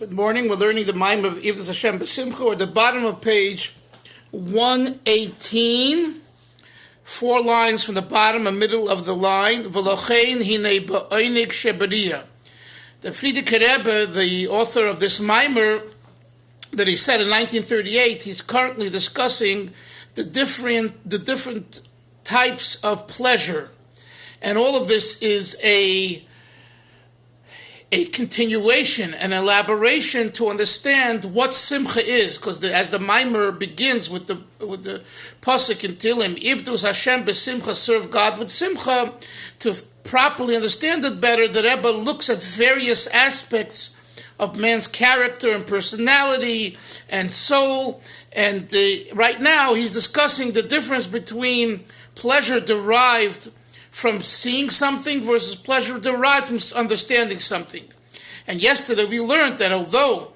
Good morning. We're learning the Maimar of Ivdu Hashem B'Simcha. We're at the bottom of page 118. 4 lines from the bottom and middle of the line. V'lochein hine ba'oinik shebariya. The Frierdiker Rebbe, the author of this Maimar that he said in 1938, he's currently discussing the different types of pleasure. And all of this is a continuation, an elaboration to understand what Simcha is, because as the Maimar begins with the pasuk in Tehillim, Ivdu Hashem b'Simcha, serve God with Simcha. To properly understand it better, the Rebbe looks at various aspects of man's character and personality and soul, and right now he's discussing the difference between pleasure derived from seeing something versus pleasure derived from understanding something. And yesterday we learned that although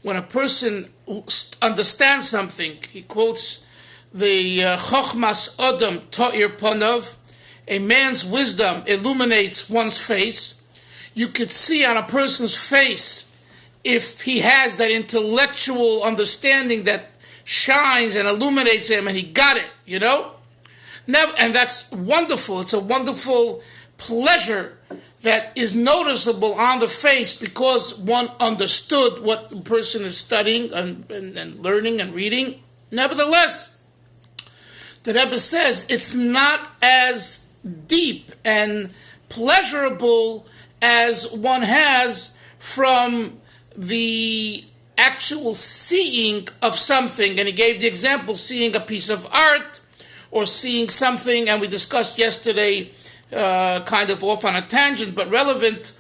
when a person understands something, he quotes the Chochmas Adam Ta'ir Panav, a man's wisdom illuminates one's face. You could see on a person's face if he has that intellectual understanding that shines and illuminates him, and he got it, And that's wonderful. It's a wonderful pleasure that is noticeable on the face because one understood what the person is studying and learning and reading. Nevertheless, the Rebbe says it's not as deep and pleasurable as one has from the actual seeing of something. And he gave the example, seeing a piece of art, or seeing something, and we discussed yesterday, kind of off on a tangent, but relevant,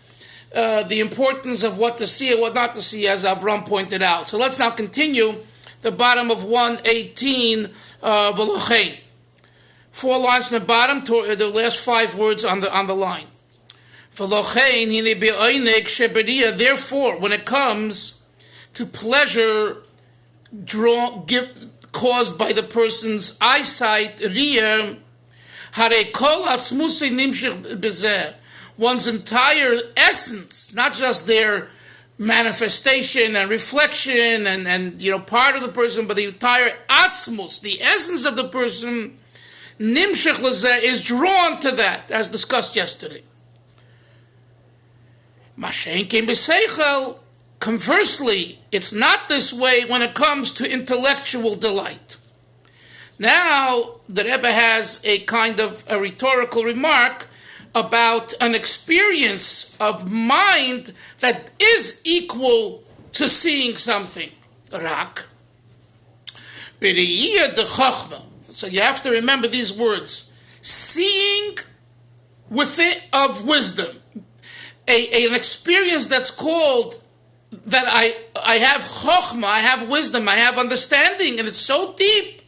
the importance of what to see and what not to see, as Avram pointed out. So let's now continue the bottom of 118, V'lochein. 4 lines from the bottom to the last 5 words on the line. V'lochein hine be'oinek shebariya. Therefore, when it comes to pleasure caused by the person's eyesight, riyah, hare kol atzmusei nimshich bezeh, one's entire essence, not just their manifestation and reflection and part of the person, but the entire atzmus, the essence of the person, nimshich lezeh, is drawn to that, as discussed yesterday. Mashen kein b'seichel. Conversely, it's not this way when it comes to intellectual delight. Now, the Rebbe has a kind of a rhetorical remark about an experience of mind that is equal to seeing something. Rak. B'reiyah de chachma. So you have to remember these words. Seeing with it of wisdom. An experience that's called that I have chokhmah, I have wisdom, I have understanding, and it's so deep,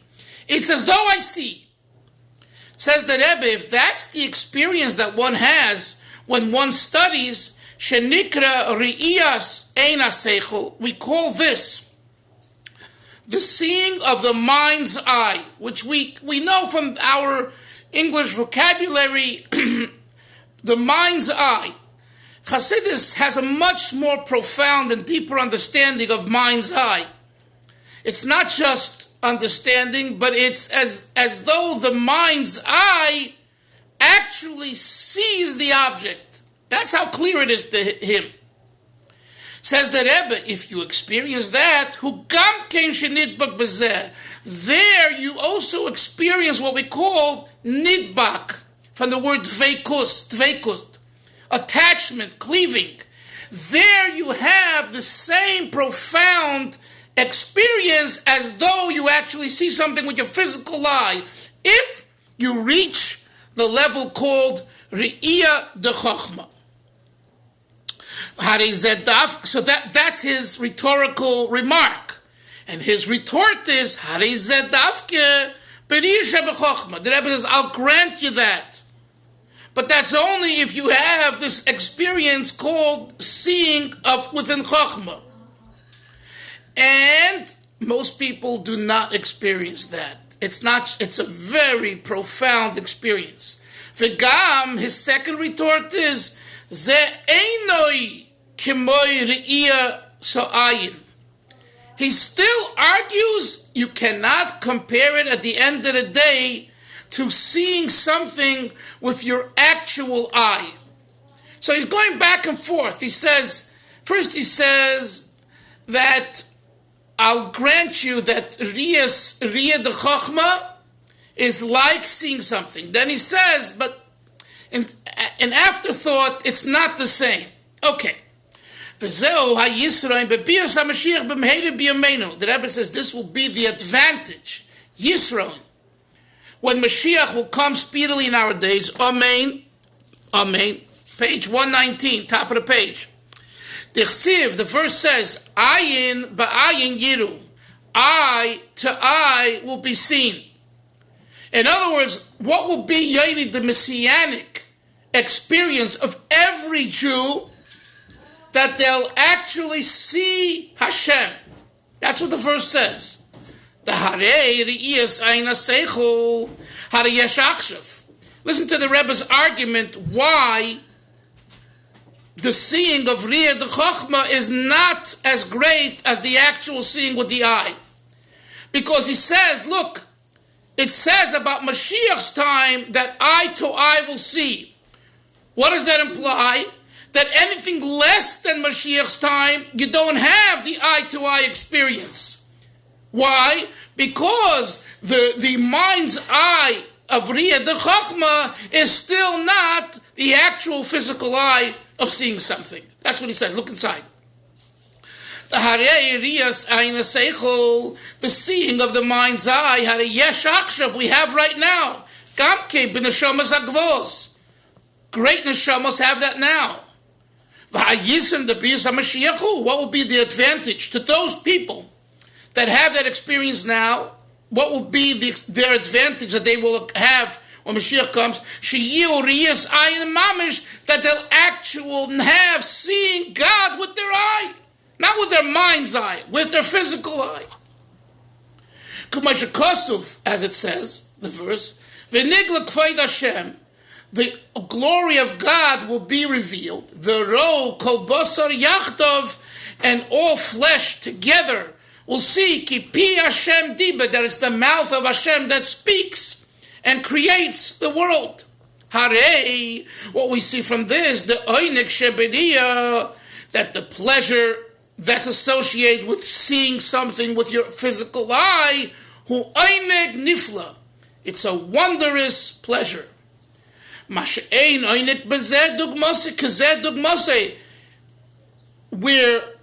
it's as though I see. Says the Rebbe, if that's the experience that one has when one studies, shenikra ri'iyas ein haseichel, we call this the seeing of the mind's eye, which we know from our English vocabulary, the mind's eye. Chassidus has a much more profound and deeper understanding of mind's eye. It's not just understanding, but it's as though the mind's eye actually sees the object. That's how clear it is to him. Says the Rebbe, if you experience that, hu gam kein shenidbak bezeh, there you also experience what we call nidbak, from the word dveikus, attachment, cleaving. There you have the same profound experience as though you actually see something with your physical eye, if you reach the level called Re'iyah de Chochmah. So that's his rhetorical remark. And his retort is, the Rebbe says, I'll grant you that. But that's only if you have this experience called seeing of within Chochmah. And most people do not experience that. It's a very profound experience. V'gam, his second retort is, Ze einoi kimoi re'iyah so ayin. He still argues you cannot compare it at the end of the day to seeing something with your actual eye. So he's going back and forth. First he says that I'll grant you that Riyah de Chochma is like seeing something. Then he says, but in afterthought, it's not the same. Okay. The Rebbe says this will be the advantage, Yisroin, when Mashiach will come speedily in our days. Amen. Amen. Page 119, top of the page. The verse says, Ayin ba'ayin yiru. Eye to eye will be seen. In other words, what will be Yaini, the messianic experience of every Jew, that they'll actually see Hashem. That's what the verse says. The Harei Re'iyas Ayin HaSeichel Harayesh Achshav. Listen to the Rebbe's argument why the seeing of Riyah de Chochma is not as great as the actual seeing with the eye. Because he says, look, it says about Mashiach's time that eye to eye will see. What does that imply? That anything less than Mashiach's time, you don't have the eye-to-eye experience. Why? Because the mind's eye of Riyah de Chochma is still not the actual physical eye of seeing something. That's what he says. Look inside. The Harei Riyas Ayin HaSeichel, the seeing of the mind's eye, Harei Yesh Achshav, we have right now. Gamke b'neshamas hagvos. Great neshamas have that now. What will be the advantage to those people that have that experience now? What will be their advantage that they will have when Mashiach comes? That they'll actually have seeing God with their eye, not with their mind's eye, with their physical eye. As it says, the verse, the glory of God will be revealed. V'ro kol basar yachtov, and all flesh together will see ki pi Hashem diba, that it's the mouth of Hashem that speaks and creates the world. Harei, what we see from this, the oinek shebediyah, that the pleasure that's associated with seeing something with your physical eye, hu oinek nifla, it's a wondrous pleasure. Where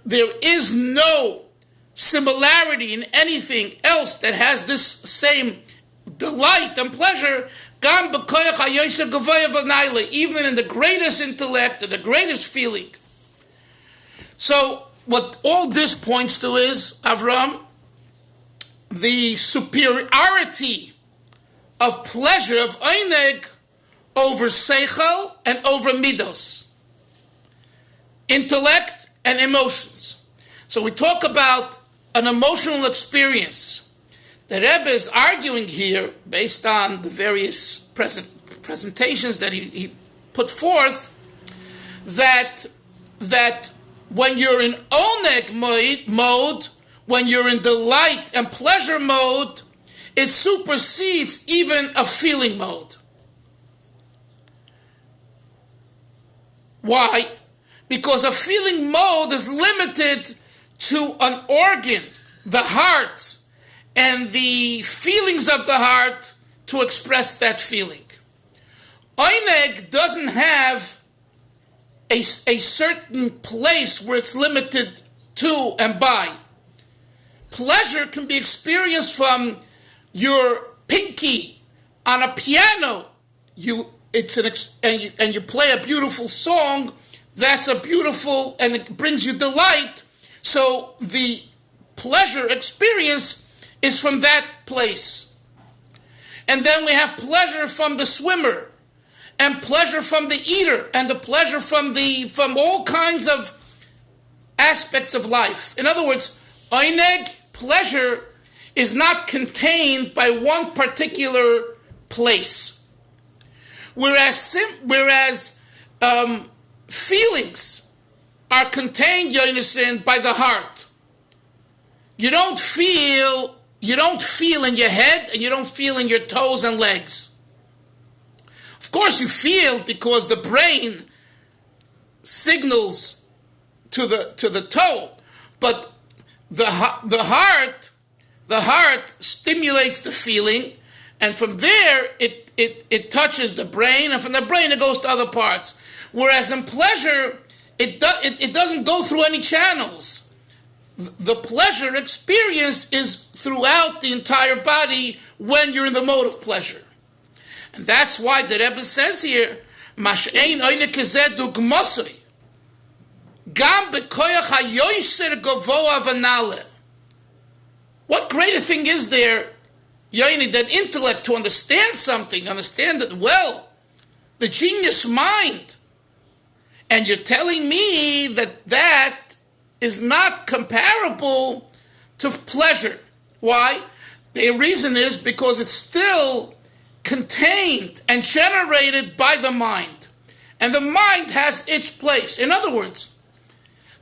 there is no similarity in anything else that has this same delight and pleasure, even in the greatest intellect and the greatest feeling. So what all this points to is, Avram, the superiority of pleasure of Eineg over Seichel and over Midos, intellect and emotions. So we talk about an emotional experience. The Rebbe is arguing here, based on the various presentations that he put forth, that when you're in Oneg mode, when you're in delight and pleasure mode, it supersedes even a feeling mode. Why? Because a feeling mode is limited to an organ, the heart, and the feelings of the heart to express that feeling. Eineg doesn't have a certain place where it's limited to and by. Pleasure can be experienced from your pinky on a piano. You play a beautiful song. That's a beautiful, and it brings you delight. So the pleasure experience is from that place. And then we have pleasure from the swimmer, and pleasure from the eater, and the pleasure from all kinds of aspects of life. In other words, Eineg, pleasure, is not contained by one particular place. Whereas feelings are contained, Yonason, by the heart. You don't feel in your head, and you don't feel in your toes and legs. Of course you feel, because the brain signals to the toe, but the heart stimulates the feeling, and from there it touches the brain, and from the brain it goes to other parts. Whereas in pleasure, it doesn't go through any channels. The pleasure experience is throughout the entire body when you're in the mode of pleasure. And that's why the Rebbe says here, Mash'ein oine kezeh dugmosoi, gam bekoyach hayoyser gavoa v'nale. What greater thing is there, Yoini, than intellect to understand something, understand it well, the genius mind. And you're telling me that is not comparable to pleasure. Why? The reason is because it's still contained and generated by the mind. And the mind has its place. In other words,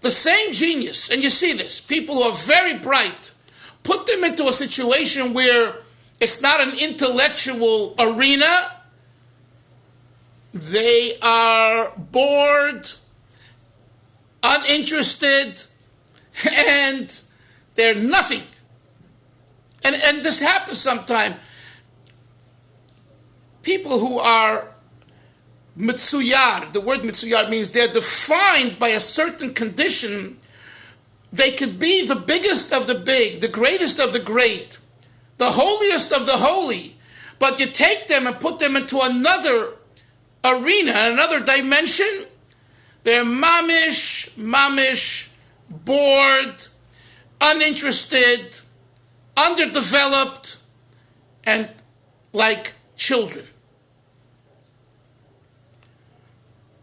the same genius, and you see this, people who are very bright, put them into a situation where it's not an intellectual arena. They are bored, uninterested, and they're nothing. And this happens sometimes. People who are mitzuyar, the word mitzuyar means they're defined by a certain condition. They could be the biggest of the big, the greatest of the great, the holiest of the holy, but you take them and put them into another arena, another dimension, they're mamish, bored, uninterested, underdeveloped, and like children.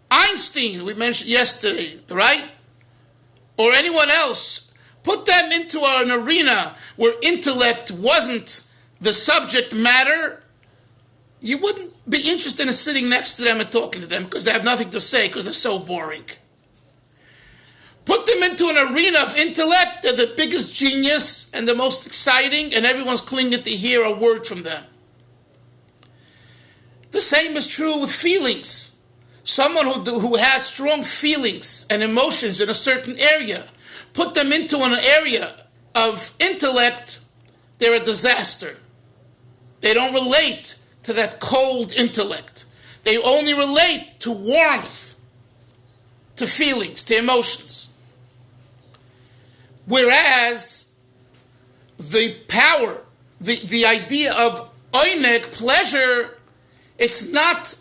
Einstein, we mentioned yesterday, right? Or anyone else, put them into an arena where intellect wasn't the subject matter, you wouldn't be interested in sitting next to them and talking to them because they have nothing to say because they're so boring. Put them into an arena of intellect, they're the biggest genius and the most exciting, and everyone's clinging to hear a word from them. The same is true with feelings. Someone who has strong feelings and emotions in a certain area, put them into an area of intellect, they're a disaster. They don't relate to that cold intellect. They only relate to warmth, to feelings, to emotions. Whereas the power, the idea of oinek, pleasure, it's not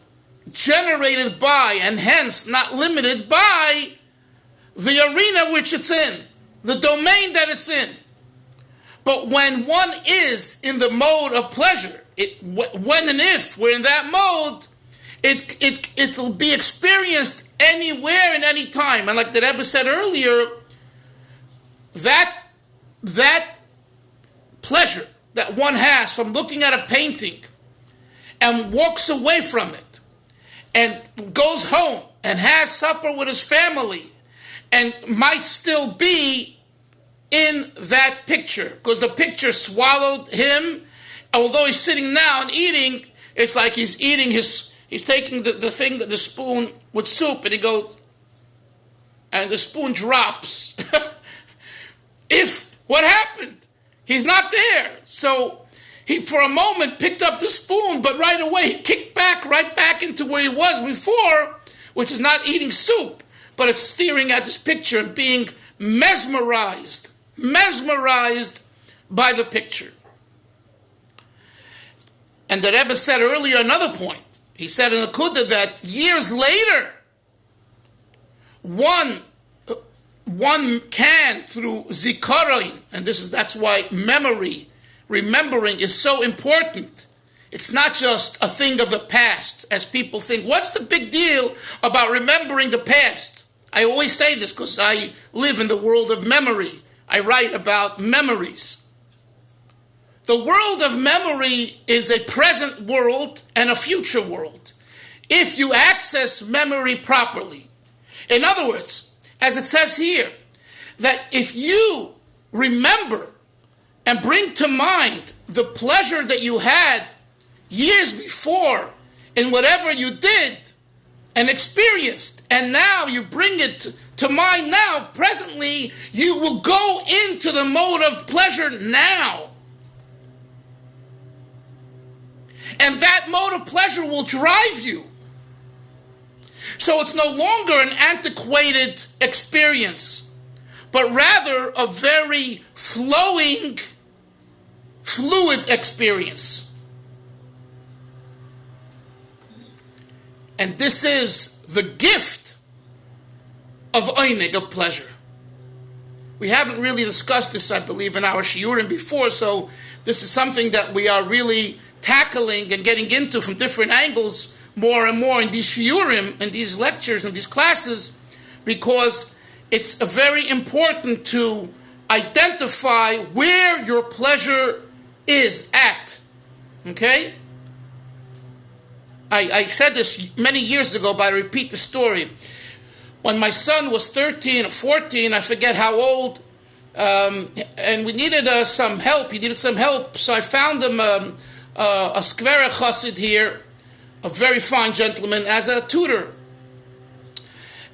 generated by, and hence not limited by, the arena which it's in, the domain that it's in. But when one is in the mode of pleasure, when and if we're in that mode, it'll be experienced anywhere and any time. And like the Rebbe said earlier, that pleasure that one has from looking at a painting and walks away from it and goes home and has supper with his family and might still be in that picture because the picture swallowed him. Although he's sitting now and eating, it's like he's eating he's taking the spoon with soup and he goes, and the spoon drops. What happened? He's not there. So he, for a moment, picked up the spoon, but right away he kicked right back into where he was before, which is not eating soup, but it's staring at this picture and being mesmerized by the picture. And the Rebbe said earlier another point. He said in the Kudah that years later, one can, through zikaron, and that's why remembering is so important. It's not just a thing of the past, as people think. What's the big deal about remembering the past? I always say this because I live in the world of memory. I write about memories. The world of memory is a present world and a future world, if you access memory properly. In other words, as it says here, that if you remember and bring to mind the pleasure that you had years before in whatever you did and experienced, and now you bring it to mind now, presently, you will go into the mode of pleasure now. And that mode of pleasure will drive you. So it's no longer an antiquated experience, but rather a very flowing, fluid experience. And this is the gift of oinig, of pleasure. We haven't really discussed this, I believe, in our shiurim before, so this is something that we are really tackling and getting into from different angles more and more in these shiurim, in these lectures, and these classes, because it's very important to identify where your pleasure is at. Okay? I said this many years ago, but I repeat the story. When my son was 13 or 14, I forget how old, and we needed some help. He needed some help, so I found him a skvera chassid here, a very fine gentleman, as a tutor.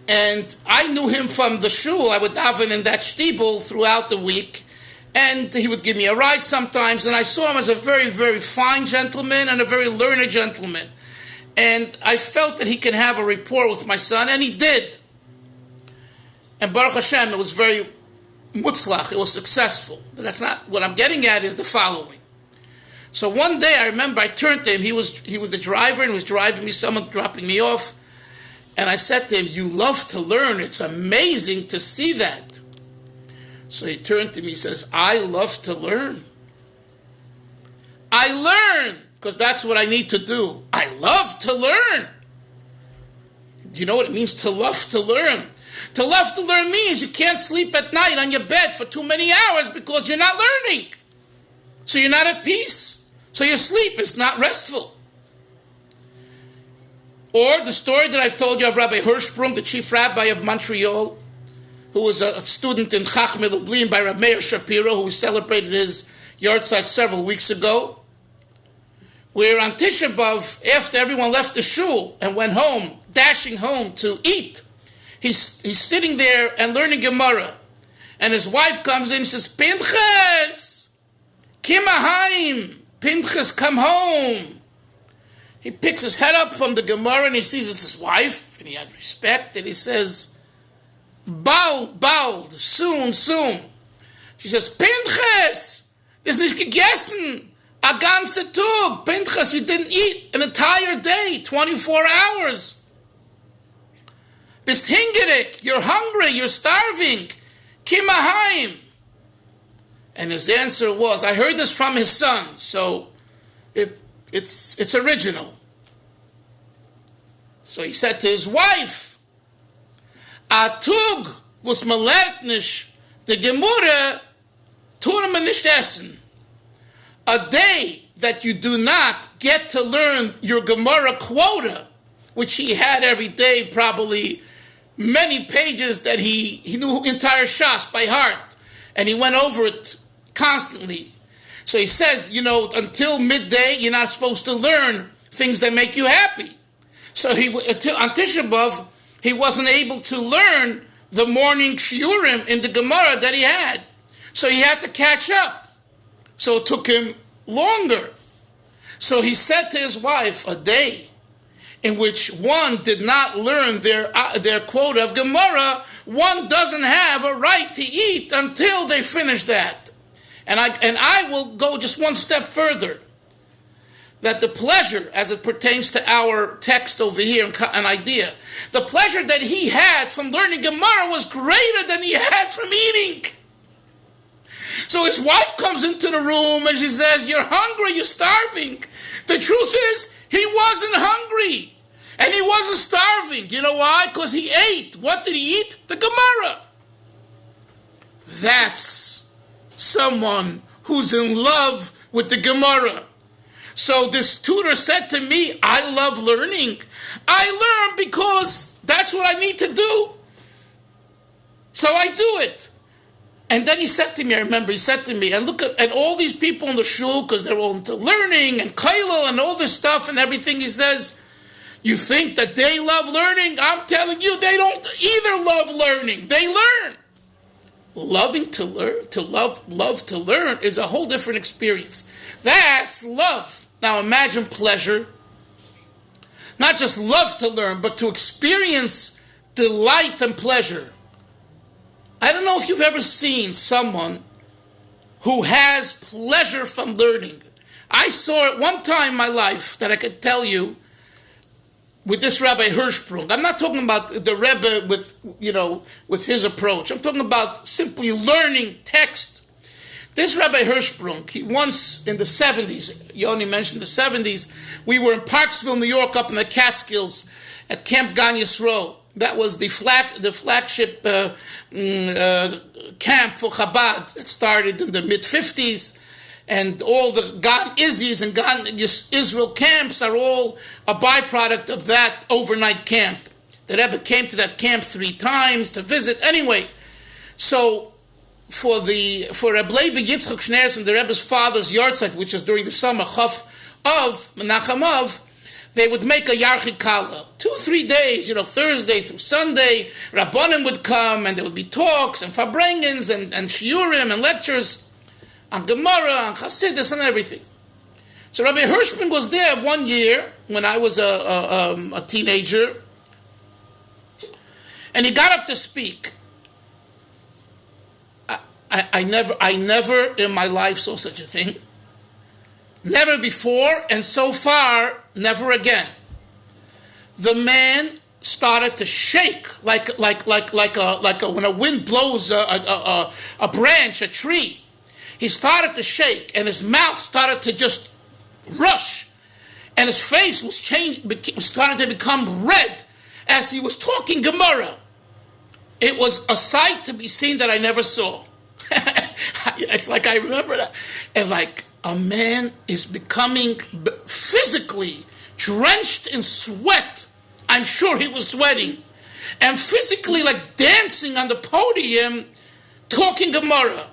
And I knew him from the shul. I would daven in that shtibel throughout the week, and he would give me a ride sometimes, and I saw him as a very, very fine gentleman and a very learned gentleman. And I felt that he can have a rapport with my son, and he did. And Baruch Hashem, it was very mutzlach, it was successful. But that's not what I'm getting at, is the following. So one day I remember I turned to him, he was the driver and was driving me, someone dropping me off. And I said to him, "You love to learn, it's amazing to see that." So he turned to me, he says, "I love to learn. I learn, because that's what I need to do. I love to learn." Do you know what it means to love to learn? To love to learn means you can't sleep at night on your bed for too many hours because you're not learning. So you're not at peace. So your sleep is not restful. Or the story that I've told you of Rabbi Hirschsprung, the chief rabbi of Montreal, who was a student in Chachmei Lublin by Rabbi Meir Shapiro, who celebrated his yahrzeit several weeks ago, where on Tisha B'Av, after everyone left the shul and went home, dashing home to eat, he's sitting there and learning Gemara. And his wife comes in and says, "Pinchas, kim ahaim. Pinchas, come home." He picks his head up from the Gemara and he sees it's his wife, and he has respect, and he says, "Bald, soon. She says, "Pinchas, das nicht gegessen. A ganze Tag. Pinchas, you didn't eat an entire day, 24 hours. Bist hingerig, you're hungry, you're starving. Kim ahaim." And his answer was, I heard this from his son, so it's original. So he said to his wife, "A Tug was malert nicht de Gemurah, tun man nicht essen." A day that you do not get to learn your Gemara quota, which he had every day, probably many pages that he knew entire Shas by heart, and he went over it constantly. So he says, until midday, you're not supposed to learn things that make you happy. So on Tisha B'Av, he wasn't able to learn the morning shiurim in the Gemara that he had. So he had to catch up. So it took him longer. So he said to his wife, a day in which one did not learn their quota of Gemara, one doesn't have a right to eat until they finish that. And I will go just one step further, that the pleasure, as it pertains to our text over here, an idea, the pleasure that he had from learning Gemara was greater than he had from eating. So his wife comes into the room and she says, "You're hungry, you're starving." The truth is, he wasn't hungry and he wasn't starving. You know why? Because he ate. What did he eat? The Gemara. That's someone who's in love with the Gemara. So this tutor said to me, "I love learning. I learn because that's what I need to do." So I do it. And then he said to me, I remember, he said to me, and look at all these people in the shul, because they're all into learning and kailo and all this stuff and everything. He says, you think that they love learning? I'm telling you, they don't either love learning. They learn. Loving to learn, to love to learn is a whole different experience. That's love. Now imagine pleasure. Not just love to learn, but to experience delight and pleasure. I don't know if you've ever seen someone who has pleasure from learning. I saw it one time in my life that I could tell you with this Rabbi Hirschsprung. I'm not talking about the Rebbe with his approach. I'm talking about simply learning text. This Rabbi Hirschsprung, he once in the 70s, Yoni mentioned the 70s, we were in Parksville, New York, up in the Catskills at Camp Gan Yisro. That was the flagship camp for Chabad. It started in the mid-50s. And all the Gan Izzi's and Gan Israel camps are all a byproduct of that overnight camp. The Rebbe came to that camp 3 times to visit. Anyway, so for Reb Levi Yitzchak Schneerson, the Rebbe's father's yahrzeit, which is during the summer, Chaf of Menachem Av, they would make a Yarchik Kala. 2-3 days, Thursday through Sunday, Rabbanim would come and there would be talks and Farbrengens and Shiurim and lectures on Gemara, on Chassidus, and everything. So Rabbi Hirschman was there one year when I was a teenager, and he got up to speak. I never in my life saw such a thing. Never before, and so far, never again. The man started to shake like when a wind blows a branch, a tree. He started to shake, and his mouth started to just rush, and his face was started to become red as he was talking Gemara. It was a sight to be seen that I never saw. It's like I remember that, and like a man is becoming physically drenched in sweat. I'm sure he was sweating, and physically like dancing on the podium, talking Gemara.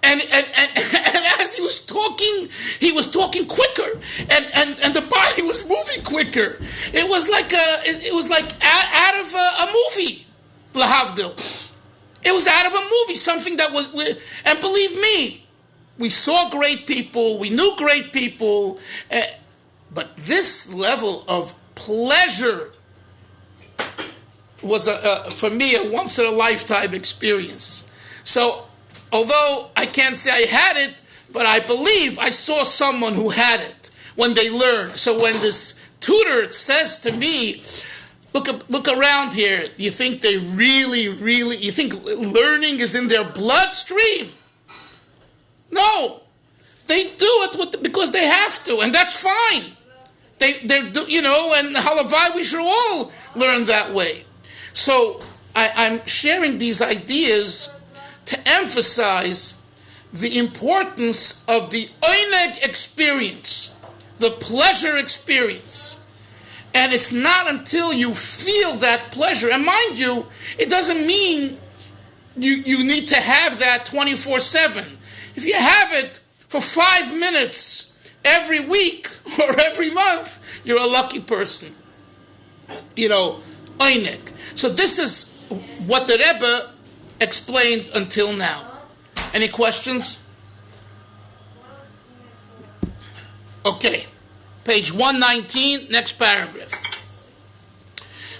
And as he was talking quicker, and the body was moving quicker. It was like out of a movie, lahavdil. It was out of a movie, something that was. And believe me, we saw great people, we knew great people, but this level of pleasure was for me a once in a lifetime experience. So, although I can't say I had it, but I believe I saw someone who had it when they learned. So when this tutor says to me, look around here, you think they really, you think learning is in their bloodstream? No. They do it because they have to, and that's fine. And halavai, we should all learn that way. So I'm sharing these ideas to emphasize the importance of the oineg experience, the pleasure experience. And it's not until you feel that pleasure, and mind you, it doesn't mean you need to have that 24/7. If you have it for 5 minutes every week or every month, you're a lucky person. Oineg. So this is what the Rebbe explained until now. Any questions? Okay. Page 119, next paragraph.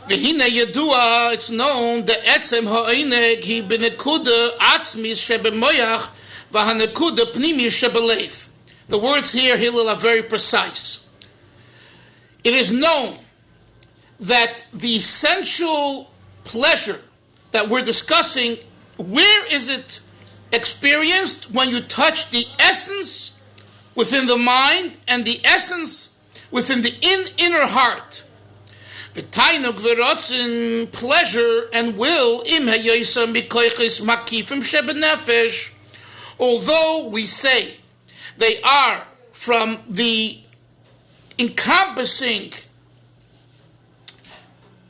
V'hine yedua, it's known, the etzem ha'oineg hi b'nekuda atzmis shebemoyach v'hanekuda pnimi shebelev. The words here, Hillel, are very precise. It is known that the essential pleasure that we're discussing, where is it experienced? When you touch the essence within the mind and the essence within the inner heart. The tainug v'rotzin, pleasure and will, im hayoisam b'koiches makifim shebenefesh. Although we say they are from the encompassing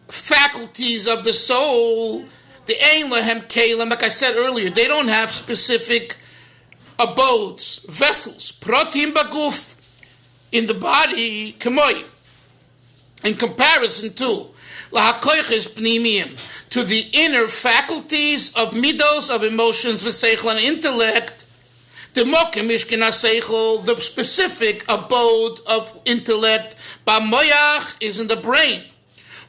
faculties of the soul, The ein lahem kelim, like I said earlier, they don't have specific abodes, vessels. Protein baguf, in the body, kemoi. In comparison to lahakoiches pnimiyim, to the inner faculties of midos, of emotions, v'seichel, and intellect, the mokem mishkin ha-seichel, the specific abode of intellect, ba'moyach, is in the brain.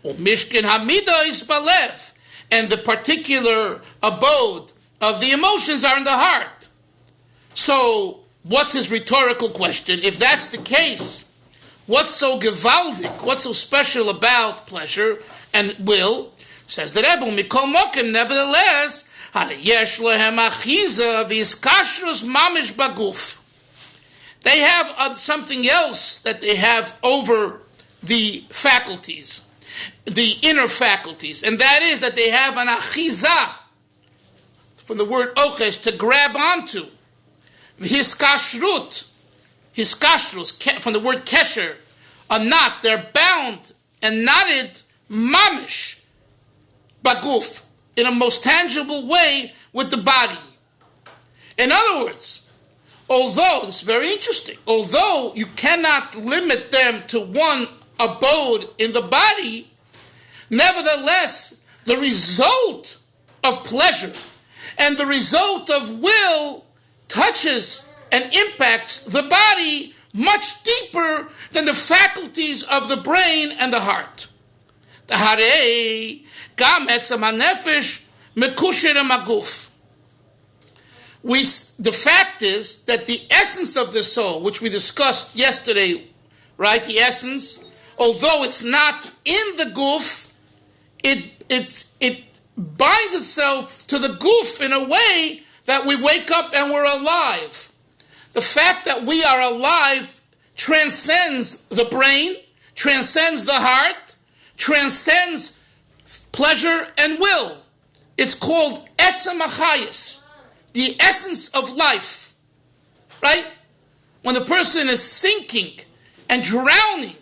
Mishkin ha-midos balev, and the particular abode of the emotions are in the heart. So, what's his rhetorical question? If that's the case, what's so gewaldig, what's so special about pleasure and will? Says the Rebbe, Mikol Mokim, nevertheless, yesh lehem achiza v'yiskashrus mamish baguf. They have something else that they have over the faculties, the inner faculties, and that is that they have an achiza, from the word oches, to grab onto. Hiskashrut, from the word kesher, a knot. They're bound and knotted, mamish, baguf, in a most tangible way with the body. In other words, although, it's very interesting, although you cannot limit them to one abode in the body, nevertheless, the result of pleasure and the result of will touches and impacts the body much deeper than the faculties of the brain and the heart. The harei gam etzem hanefesh mekusher maguf. The fact is that the essence of the soul, which we discussed yesterday, right? The essence, although it's not in the guf, it binds itself to the guf in a way that we wake up and we're alive. The fact that we are alive transcends the brain, transcends the heart, transcends pleasure and will. It's called etzem achayis, the essence of life, right? When the person is sinking and drowning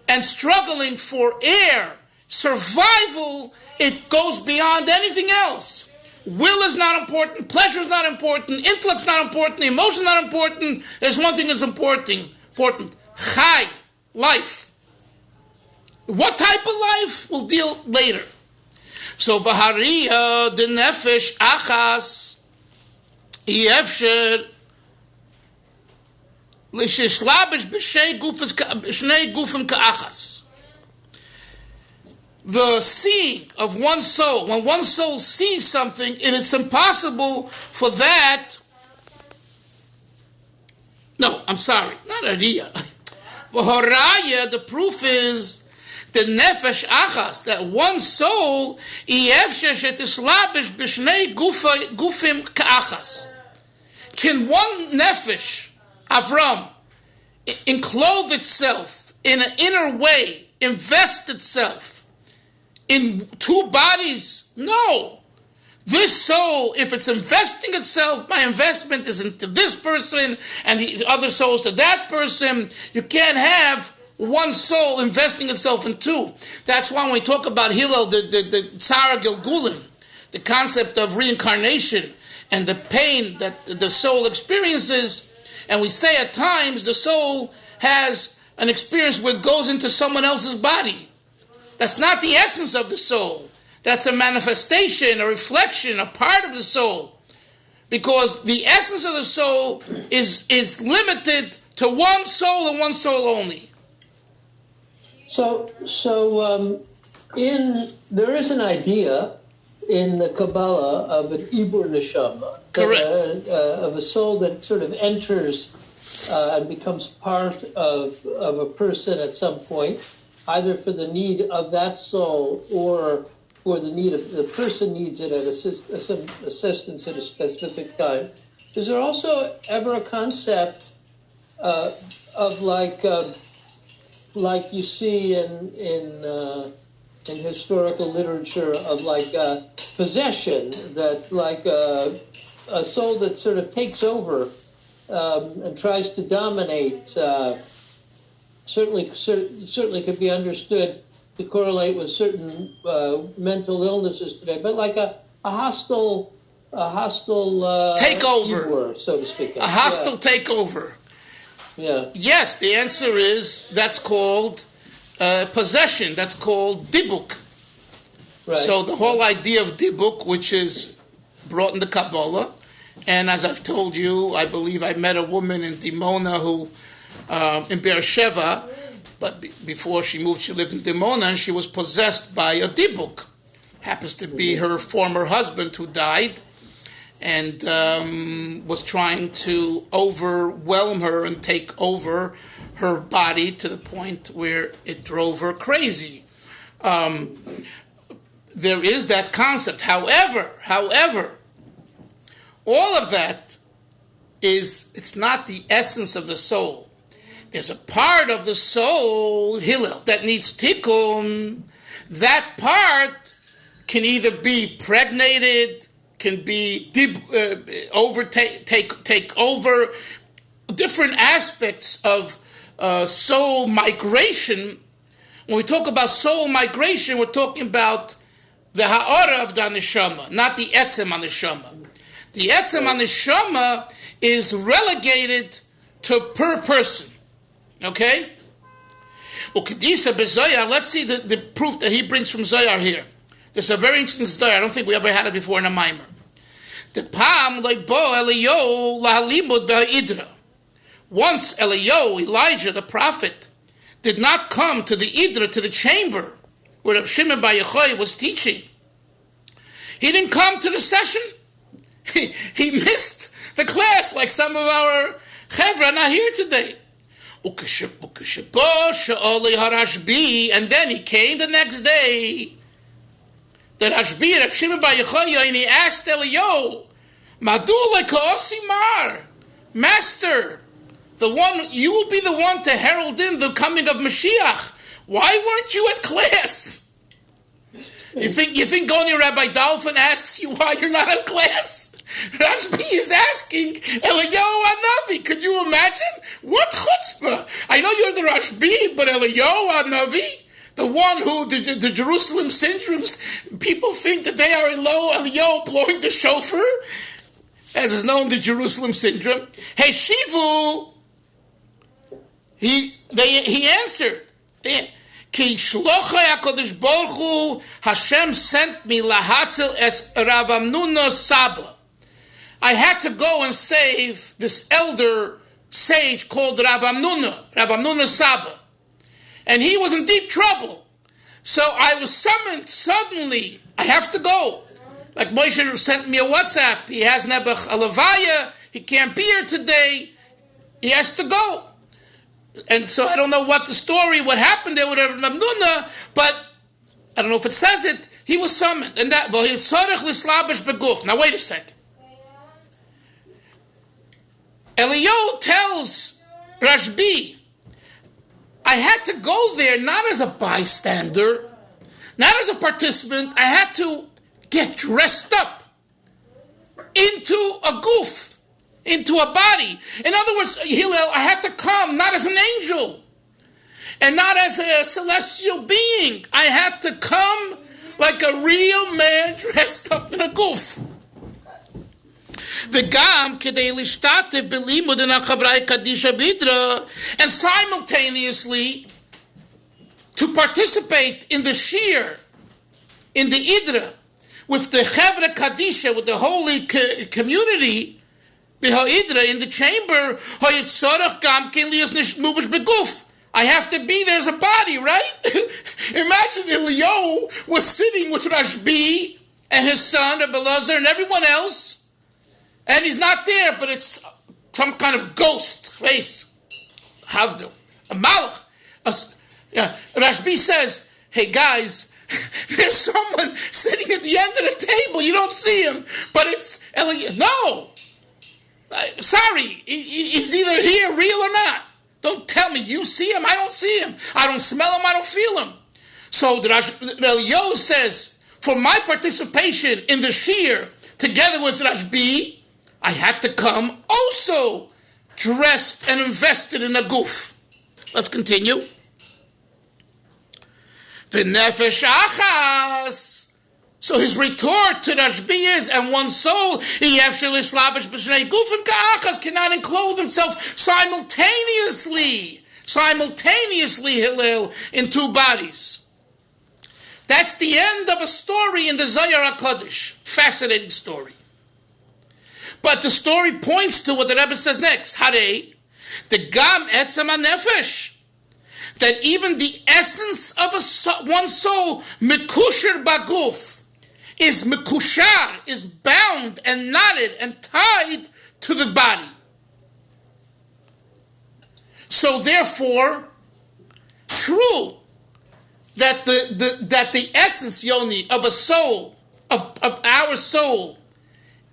and struggling for air, survival, it goes beyond anything else. Will is not important, pleasure is not important, intellect's not important, emotion is not important. There's one thing that's important, chai, life. What type of life? We'll deal later. So, v'hariya de nefesh achas yefsher l'shishlabish b'shnei gufim ka'achas. The seeing of one soul, when one soul sees something, it is impossible for that. No, I'm sorry, not Ariya. V'horaya, the proof is the nefesh achas, that one soul, gufim ka'achas. Can one nefesh, Avram, enclose itself in an inner way, invest itself in two bodies? No. This soul, if it's investing itself, my investment is into this person and the other souls to that person. You can't have one soul investing itself in two. That's why when we talk about Hillel, the Tzara Gilgulim, the concept of reincarnation and the pain that the soul experiences, and we say at times the soul has an experience where it goes into someone else's body. That's not the essence of the soul. That's a manifestation, a reflection, a part of the soul. Because the essence of the soul is limited to one soul and one soul only. So there is an idea in the Kabbalah of an Ibur Neshama. Correct. Of a soul that sort of enters and becomes part of a person at some point, either for the need of that soul or for the need of the person needs it at some assistance at a specific time. Is there also ever a concept of like you see in historical literature of like possession, that like a soul that sort of takes over and tries to dominate? Certainly could be understood to correlate with certain mental illnesses today, but like a hostile takeover, Ibur, so to speak. a hostile takeover. Yeah. Yes, the answer is that's called possession. That's called dibuk. Right. So the whole idea of dibuk, which is brought in the Kabbalah, and as I've told you, I believe I met a woman in Dimona who, in Beersheba, but before she moved, she lived in Dimona, and she was possessed by a dibuk. Happens to be her former husband who died, and was trying to overwhelm her and take over her body to the point where it drove her crazy. There is that concept. However, all of that it's not the essence of the soul. There's a part of the soul, Hillel, that needs tikkun. That part can either be pregnated, can be take over different aspects of soul migration. When we talk about soul migration, we're talking about the ha'ara of the neshama, not the etzem neshama. The etzem neshama is relegated to per person. Okay? Ukedisa bezoyar. Let's see the proof that he brings from Zoyar here. There's a very interesting story. I don't think we ever had it before in a mimer. The pam leibo Eliyahu lahalimud be'idra. Once Eliyahu, Elijah, the prophet, did not come to the idra, to the chamber where Reb Shimon bar Yochai was teaching. He didn't come to the session. He missed the class, like some of our chevra are not here today. And then he came the next day. The Rashbi, Reb Shimon bar Yochai, and he asked Eliyahu, Madu le'ka'osimar, Master, you will be the one to herald in the coming of Mashiach. Why weren't you at class? You think going to Rabbi Dolphin asks you why you're not at class? Rashbi is asking Eliyahu Hanavi. Could you imagine? What chutzpah? I know you're the Rashbi, but Eliyahu Hanavi, the one who, the Jerusalem syndromes, people think that they are Eliyahu blowing the shofar, as is known, the Jerusalem syndrome. Hey, Shivu, he answered, Ki shlochai HaKadosh Baruch Hu, Hashem sent me lahatzel es Rav Amnuna Saba. I had to go and save this elder sage called Rav Amnuna Saba. And he was in deep trouble. So I was summoned suddenly. I have to go. Like Moshe sent me a WhatsApp. He has Nebuch Alavaya. He can't be here today. He has to go. And so I don't know what happened there with Rav Amnuna, but I don't know if it says it. He was summoned. And that, now wait a second. Eliyahu tells Rashbi, I had to go there not as a bystander, not as a participant. I had to get dressed up into a goof, into a body. In other words, Hillel, I had to come not as an angel and not as a celestial being. I had to come like a real man dressed up in a goof. And simultaneously to participate in the shir, in the idra, with the chevra kadisha, with the holy community, in the chamber. I have to be there as a body, right? Imagine Eliyahu was sitting with Rashbi and his son, Rebbe Elazar, and everyone else, and he's not there, but it's some kind of ghost face. Ivdu, a malach. Rashbi says, hey guys, there's someone sitting at the end of the table. You don't see him, but it's Eliyahu. No. Sorry, he's either here, real or not. Don't tell me you see him, I don't see him. I don't smell him, I don't feel him. So the Eliyahu says, for my participation in the shir, together with Rashbi, I had to come also dressed and invested in a goof. Let's continue. The nefesh achas. So his retort to Rashbi is, and one soul, cannot enclose himself simultaneously, Hillel, in two bodies. That's the end of a story in the Zohar HaKadosh. Fascinating story. But the story points to what the Rebbe says next. Hare, the Gam Etzem HaNefesh, that even the essence of one soul, Mekusher Baguf, is mekushar, is bound and knotted and tied to the body. So therefore, true that the essence, Yoni, of a soul, of our soul,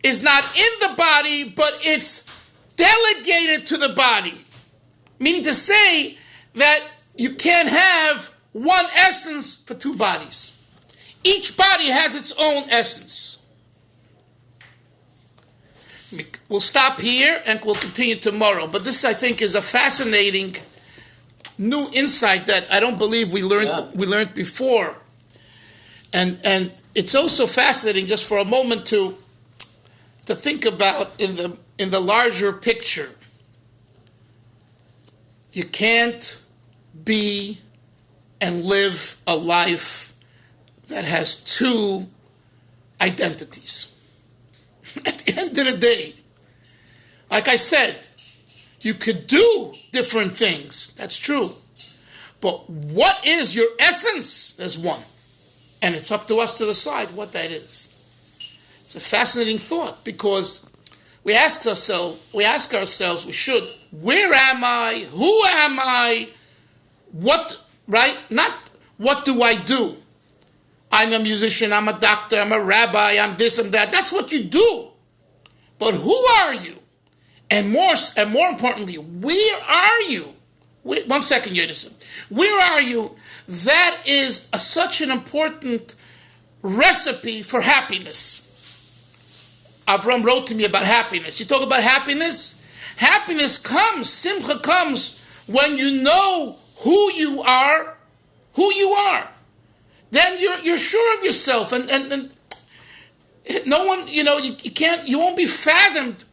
is not in the body, but it's delegated to the body. Meaning to say that you can't have one essence for two bodies. Each body has its own essence. We'll stop here and we'll continue tomorrow. But this, I think, is a fascinating new insight that I don't believe we learned before. And it's also fascinating, just for a moment, to think about in the larger picture. You can't be and live a life that has two identities. At the end of the day, like I said, you could do different things. That's true. But what is your essence? There's one. And it's up to us to decide what that is. It's a fascinating thought, because we ask ourselves, we should, where am I? Who am I? What, right? Not what do I do? I'm a musician, I'm a doctor, I'm a rabbi, I'm this and that. That's what you do. But who are you? And more importantly, where are you? Wait, 1 second, Yedison. Where are you? That is such an important recipe for happiness. Avram wrote to me about happiness. You talk about happiness? Happiness comes, Simcha comes, when you know who you are. Then you're sure of yourself, and no one, you won't be fathomed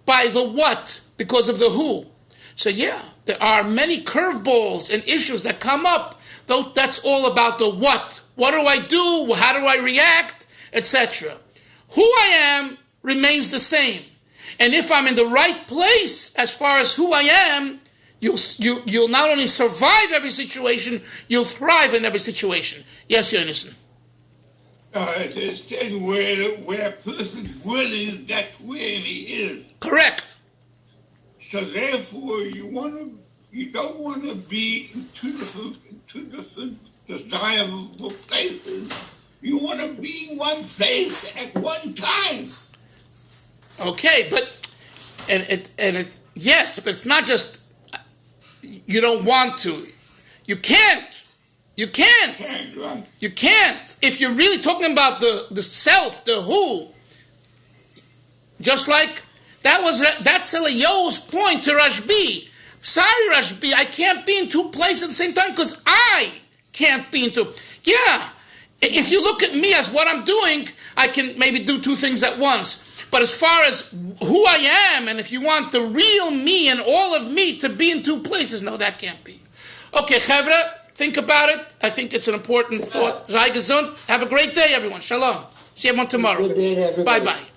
by the what because of the who. So yeah, there are many curveballs and issues that come up, though that's all about the what. What do I do? How do I react? Etc. Who I am remains the same. And if I'm in the right place as far as who I am, you'll not only survive every situation, you'll thrive in every situation. Yes, Yonason. It says where a person's will is, that's where he is. Correct. So therefore, you don't want to be in two different desirable places. You want to be in one place at one time. Okay, but yes, but it's not just you don't want to. You can't. You can't. You can't. If you're really talking about the self, the who, just like that's Eliyahu's point to Rashbi. Sorry, Rashbi, I can't be in two places at the same time because I can't be in two. Yeah, if you look at me as what I'm doing, I can maybe do two things at once. But as far as who I am, and if you want the real me and all of me to be in two places, no, that can't be. Okay, Chevra, think about it. I think it's an important thought. Sei gesund. Have a great day, everyone. Shalom. See everyone tomorrow. Good day to everybody. Bye-bye.